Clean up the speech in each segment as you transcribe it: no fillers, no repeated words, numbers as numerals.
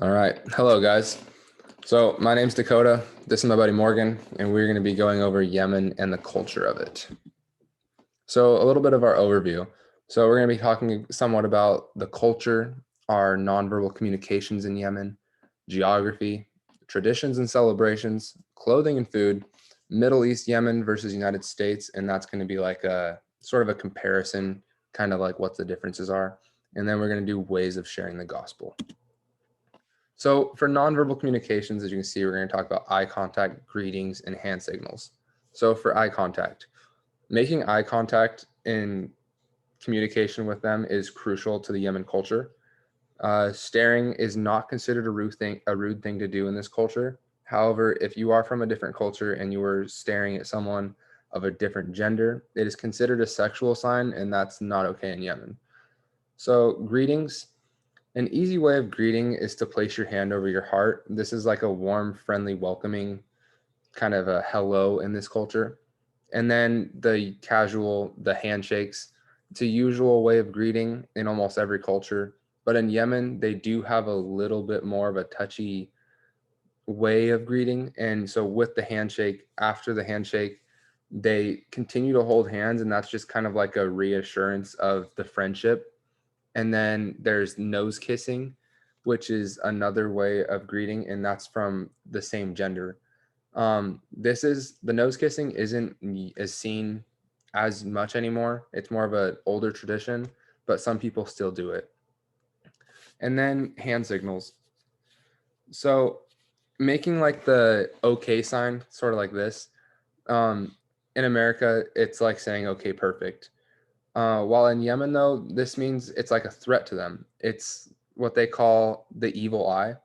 All right. Hello, guys. So, my name's Dakota. This is my buddy Morgan, and we're going to be going over Yemen and the culture of it. So, a little bit of our overview. So, we're going to be talking somewhat about the culture, our nonverbal communications in Yemen, geography, traditions and celebrations, clothing and food, Middle East Yemen versus United States, and that's going to be like a sort of a comparison, kind of like what the differences are. And then we're going to do ways of sharing the gospel. So for nonverbal communications, as you can see, we're going to talk about eye contact, greetings, and hand signals. So for eye contact, making eye contact in communication with them is crucial to the Yemen culture. Staring is not considered a rude thing to do in this culture. However, if you are from a different culture and you are staring at someone of a different gender, it is considered a sexual sign, and that's not okay in Yemen. So greetings, an easy way of greeting is to place your hand over your heart. This is like a warm, friendly, welcoming kind of a hello in this culture. And then the handshakes. It's a usual way of greeting in almost every culture. But in Yemen, they do have a little bit more of a touchy way of greeting. And so with the handshake, after the handshake, they continue to hold hands. And that's just kind of like a reassurance of the friendship. And then there's nose kissing, which is another way of greeting, and that's from the same gender. This is the nose kissing isn't as seen as much anymore. It's more of an older tradition, but some people still do it. And then hand signals. So making like the okay sign, sort of like this. Um, in America, it's like saying okay, perfect. While in Yemen, though, this means it's like a threat to them. It's what they call the evil eye.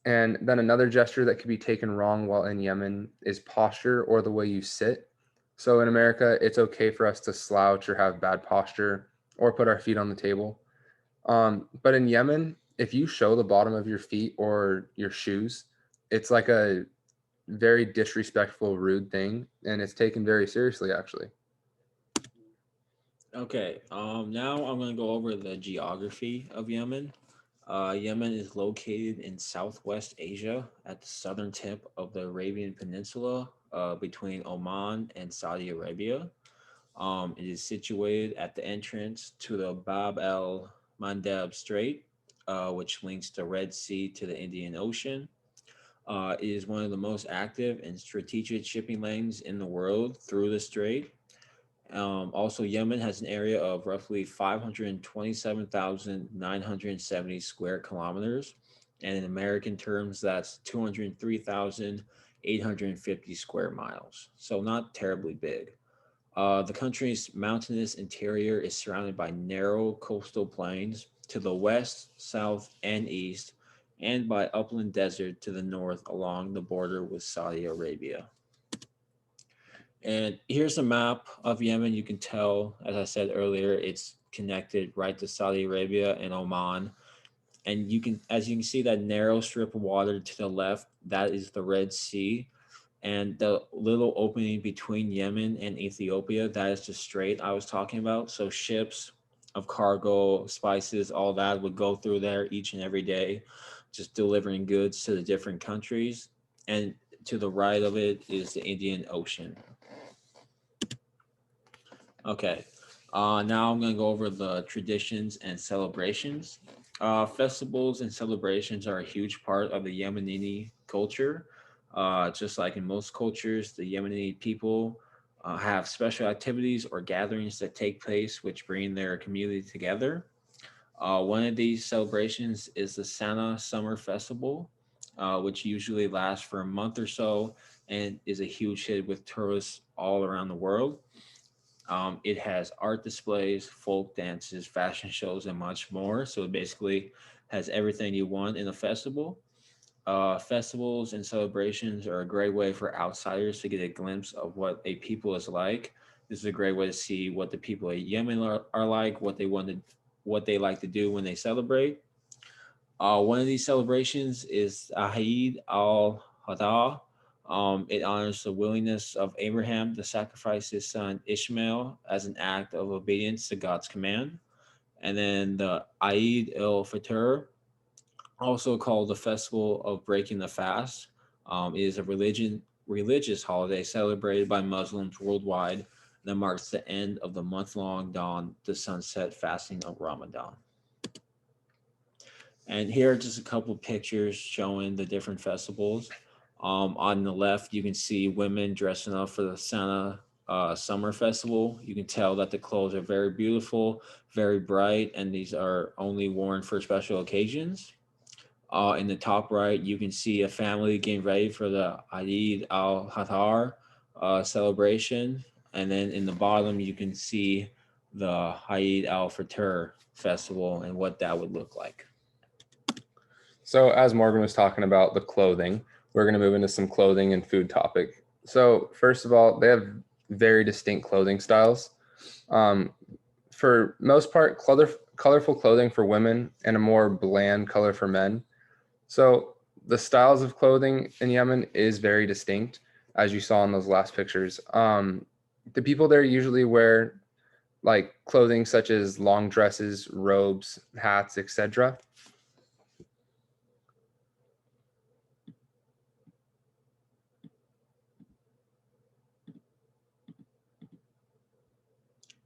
And then another gesture that could be taken wrong while in Yemen is posture or the way you sit. So in America, it's okay for us to slouch or have bad posture or put our feet on the table. But in Yemen, if you show the bottom of your feet or your shoes, it's like a very disrespectful, rude thing, and it's taken very seriously, actually. Okay, now I'm going to go over the geography of Yemen. Yemen is located in Southwest Asia at the southern tip of the Arabian Peninsula between Oman and Saudi Arabia. It is situated at the entrance to the Bab el Mandeb Strait, which links the Red Sea to the Indian Ocean. It is one of the most active and strategic shipping lanes in the world through the strait. Also, Yemen has an area of roughly 527,970 square kilometers. And in American terms, that's 203,850 square miles. So, not terribly big. The country's mountainous interior is surrounded by narrow coastal plains to the west, south, and east, and by upland desert to the north along the border with Saudi Arabia. And here's a map of Yemen. You can tell, as I said earlier, it's connected right to Saudi Arabia and Oman. And as you can see, that narrow strip of water to the left, that is the Red Sea. And the little opening between Yemen and Ethiopia, that is the strait I was talking about. So ships of cargo, spices, all that would go through there each and every day, just delivering goods to the different countries. And to the right of it is the Indian Ocean. Okay. Now I'm going to go over the traditions and celebrations. Festivals and celebrations are a huge part of the Yemeni culture. Just like in most cultures, the Yemeni people have special activities or gatherings that take place which bring their community together. One of these celebrations is the Sana Summer Festival, which usually lasts for a month or so and is a huge hit with tourists all around the world. It has art displays, folk dances, fashion shows, and much more. So it basically has everything you want in a festival. Festivals and celebrations are a great way for outsiders to get a glimpse of what a people is like. This is a great way to see what the people of Yemen are like, what they like to do when they celebrate. One of these celebrations is Eid al Hadha. It honors the willingness of Abraham to sacrifice his son Ishmael as an act of obedience to God's command. And then the Eid al Fitr. also called the Festival of Breaking the Fast. It is a religious holiday celebrated by Muslims worldwide that marks the end of the month-long dawn to sunset fasting of Ramadan. And here are just a couple pictures showing the different festivals. On the left, you can see women dressing up for the Santa Summer Festival. You can tell that the clothes are very beautiful, very bright, and these are only worn for special occasions. In the top right, you can see a family getting ready for the Eid al-Hatar celebration. And then in the bottom, you can see the Eid al-Fitr festival and what that would look like. So as Morgan was talking about the clothing, we're going to move into some clothing and food topic. So first of all, they have very distinct clothing styles. Um, for most part, colorful clothing for women and a more bland color for men. So the styles of clothing in Yemen is very distinct, as you saw in those last pictures. The people there usually wear like clothing such as long dresses, robes, hats, etc.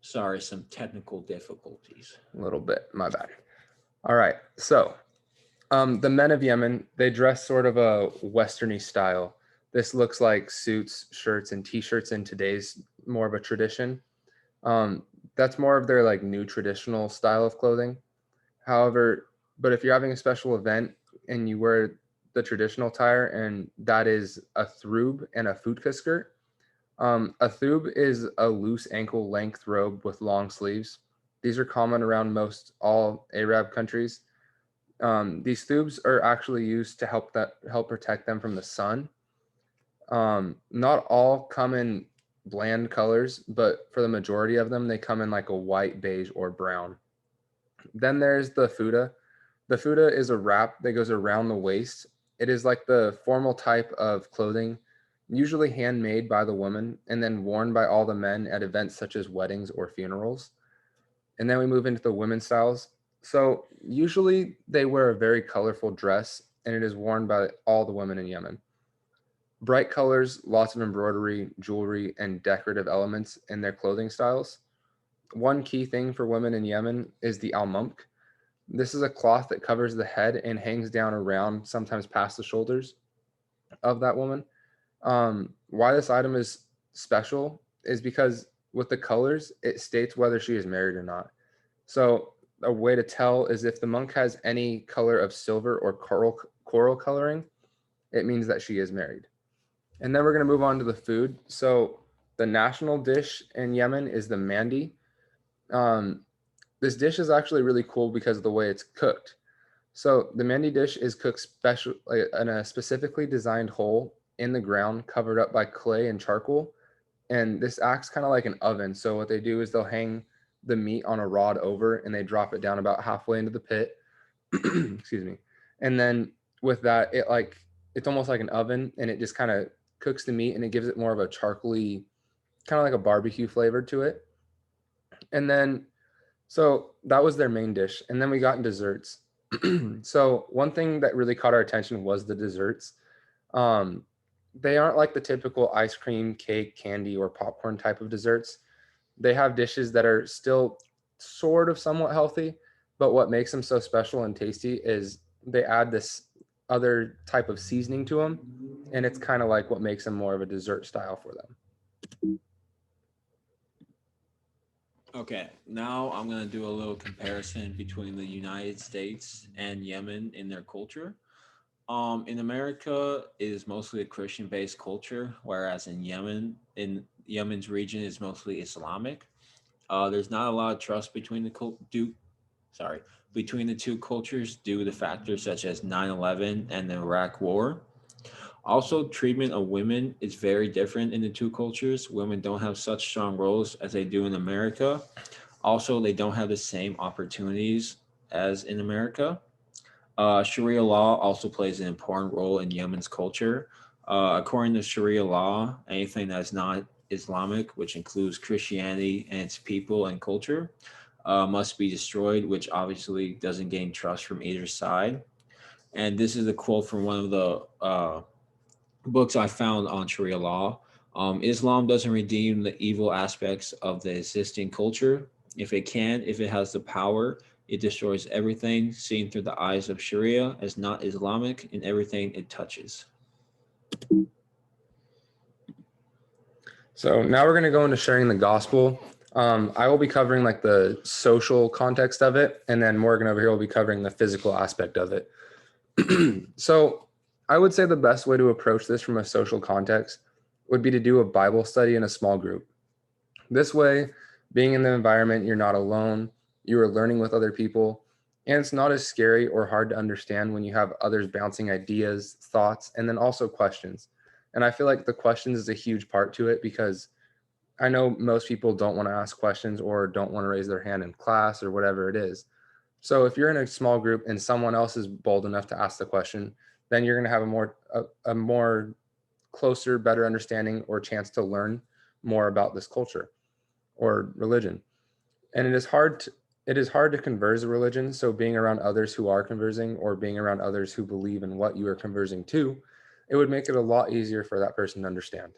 Sorry, some technical difficulties. A little bit, my bad. All right, so the men of Yemen, they dress sort of a westerny style. This looks like suits, shirts, and t-shirts in today's more of a tradition. That's more of their like new traditional style of clothing. However, but if you're having a special event and you wear the traditional attire, and that is a thrub and a futka skirt. A thub is a loose ankle length robe with long sleeves. These are common around most all Arab countries. These thubs are actually used to help protect them from the sun. Not all come in bland colors, but for the majority of them, they come in like a white, beige, or brown. Then there's the fuda. The fuda is a wrap that goes around the waist. It is like the formal type of clothing, usually handmade by the woman and then worn by all the men at events such as weddings or funerals. And then we move into the women's styles. So usually they wear a very colorful dress and it is worn by all the women in Yemen. Bright colors, lots of embroidery, jewelry, and decorative elements in their clothing styles. One key thing for women in Yemen is the almumk. This is a cloth that covers the head and hangs down around, sometimes past the shoulders of that woman. Why this item is special is because with the colors, it states whether she is married or not. So a way to tell is if the monk has any color of silver or coral coloring, it means that she is married. And then we're going to move on to the food. So the national dish in Yemen is the mandi. Um, this dish is actually really cool because of the way it's cooked. So the mandi dish is cooked special like, in a specifically designed hole in the ground, covered up by clay and charcoal. And this acts kind of like an oven. So what they do is they'll hang the meat on a rod over, and they drop it down about halfway into the pit. Excuse me. And then with that, it's almost like an oven, and it just kind of cooks the meat, and it gives it more of a charcoaly, kind of like a barbecue flavor to it. And then so that was their main dish. And then we got in desserts. So one thing that really caught our attention was the desserts. Um, they aren't like the typical ice cream, cake, candy, or popcorn type of desserts. They have dishes that are still sort of somewhat healthy, but what makes them so special and tasty is they add this other type of seasoning to them, and it's kind of like what makes them more of a dessert style for them. Okay, now I'm going to do a little comparison between the United States and Yemen in their culture. In America is mostly a Christian-based culture, whereas in Yemen's region, is mostly Islamic. There's not a lot of trust between between the two cultures due to factors such as 9/11 and the Iraq War. Also, treatment of women is very different in the two cultures. Women don't have such strong roles as they do in America. Also, they don't have the same opportunities as in America. Sharia law also plays an important role in Yemen's culture. According to Sharia law, anything that's not Islamic, which includes Christianity and its people and culture, must be destroyed, which obviously doesn't gain trust from either side. And this is a quote from one of the books I found on Sharia law. Islam doesn't redeem the evil aspects of the existing culture. If it has the power, it destroys everything seen through the eyes of Sharia as not Islamic in everything it touches. So now we're going to go into sharing the gospel. I will be covering like the social context of it, and then Morgan over here will be covering the physical aspect of it. So I would say the best way to approach this from a social context would be to do a Bible study in a small group. This way, being in the environment, you're not alone, you are learning with other people, and it's not as scary or hard to understand when you have others bouncing ideas, thoughts, and then also questions. And I feel like the questions is a huge part to it because I know most people don't want to ask questions or don't want to raise their hand in class or whatever it is. So if you're in a small group and someone else is bold enough to ask the question, then you're going to have a more closer, better understanding or chance to learn more about this culture or religion. And it is hard to converse a religion. So being around others who are conversing or being around others who believe in what you are conversing to, it would make it a lot easier for that person to understand.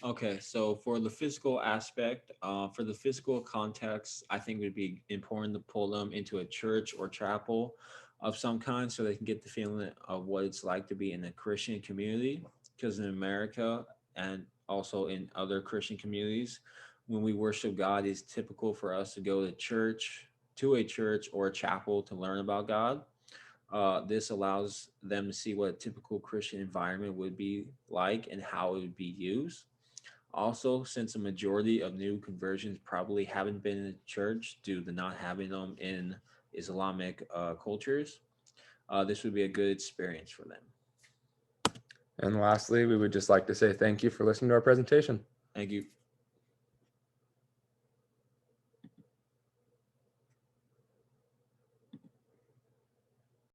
Okay, so for the physical aspect, for the physical context, I think it would be important to pull them into a church or chapel of some kind so they can get the feeling of what it's like to be in a Christian community. Because in America and also in other Christian communities, when we worship God, it's typical for us to go to a church or a chapel to learn about God. This allows them to see what a typical Christian environment would be like and how it would be used. Also, since a majority of new conversions probably haven't been in church due to not having them in Islamic cultures, this would be a good experience for them. And lastly, we would just like to say thank you for listening to our presentation. Thank you.